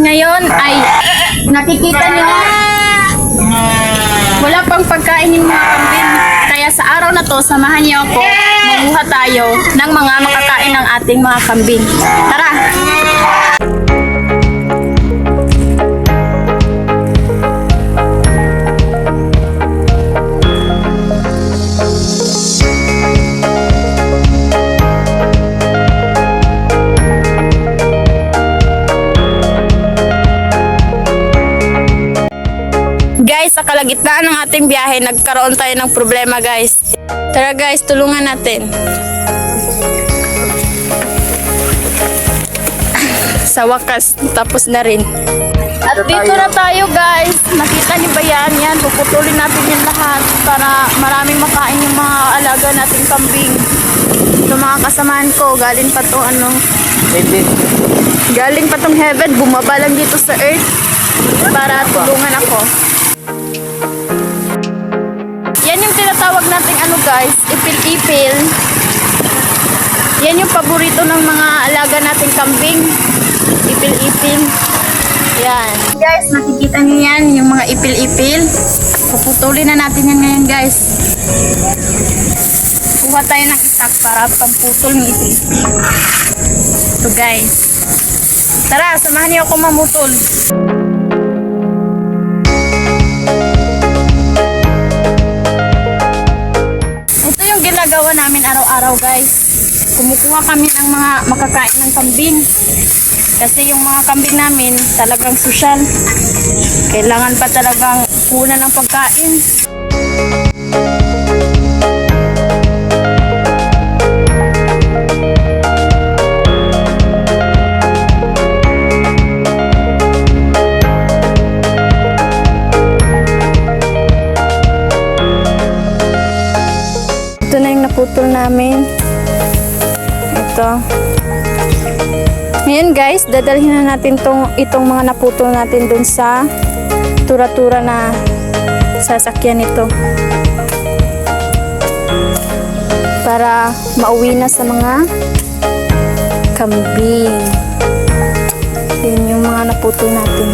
ngayon ay nakikita niyo wala pang pagkain yung mga kambing. Kaya sa araw na to, samahan niyo ako, manguha tayo ng mga makakain ng ating mga kambing. Tara! Guys, sa kalagitnaan ng ating biyahe, nagkaroon tayo ng problema, guys. Tara guys, tulungan natin. Sa wakas, tapos na rin. At dito na tayo, guys. Nakita niyo ba yan? Yan, puputulin natin yung lahat para maraming makain yung mga alaga nating kambing. Ito mga kasamaan ko, galing pa to galing pa tong heaven, bumaba lang dito sa earth para tulungan ako. Yan yung tinatawag nating guys, ipil-ipil. Yan yung paborito ng mga alaga nating kambing. Ipil-ipil. Yan. Guys, nakikita niyo yan, yung mga ipil-ipil. Puputulin na natin yan ngayon, guys. Kuha tayo ng itak para pamputol ng ipil-ipil. Ito, guys. Tara, samahan niyo ako mamutol. Ginagawa namin araw-araw, guys. Kumukuha kami ng mga makakain ng kambing. Kasi yung mga kambing namin talagang sosyal. Kailangan pa talagang kunan ng pagkain. Ito na yung naputol namin. Ito. Ngayon guys, dadalhin na natin itong mga naputol natin dun sa tura-tura na sasakyan ito. Para mauwi na sa mga kambing. Yun yung mga naputol natin.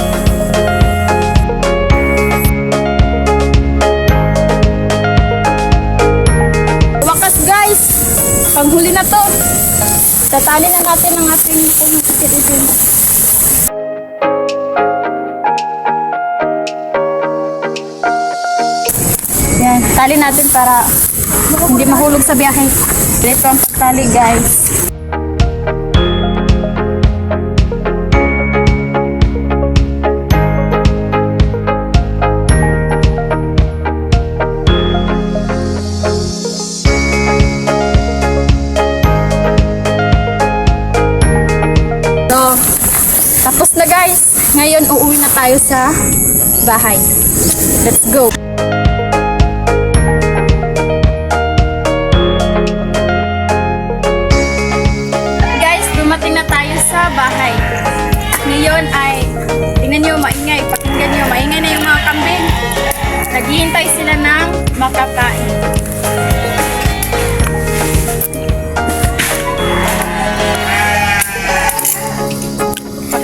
Panghuli na to. Tatali na natin ang ating ipil-ipil. Yan, tali natin para hindi mahulog sa biyahe. Ito ang pagtali, guys. Tapos na guys, ngayon uuwi na tayo sa bahay. Let's go! Guys, dumating na tayo sa bahay. Ngayon ay, tingnan nyo, maingay. Pakinggan nyo, maingay na yung mga kambing. Naghihintay sila ng makakain.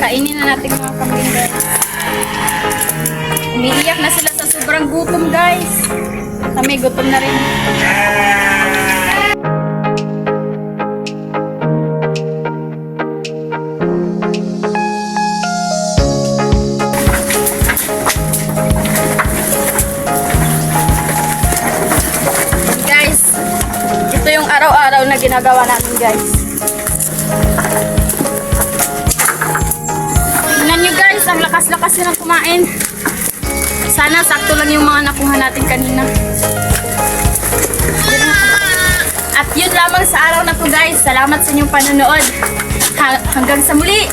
Kainin na natin mga kambing, guys. Umiiyak na sila sa sobrang gutom, guys. Kami gutom na rin. Guys, ito yung araw-araw na ginagawa natin, guys. Ang lakas-lakas nilang kumain. Sana sakto lang yung mga nakuha natin kanina. At yun lamang sa araw na to, guys. Salamat sa inyong panonood. Hanggang sa muli.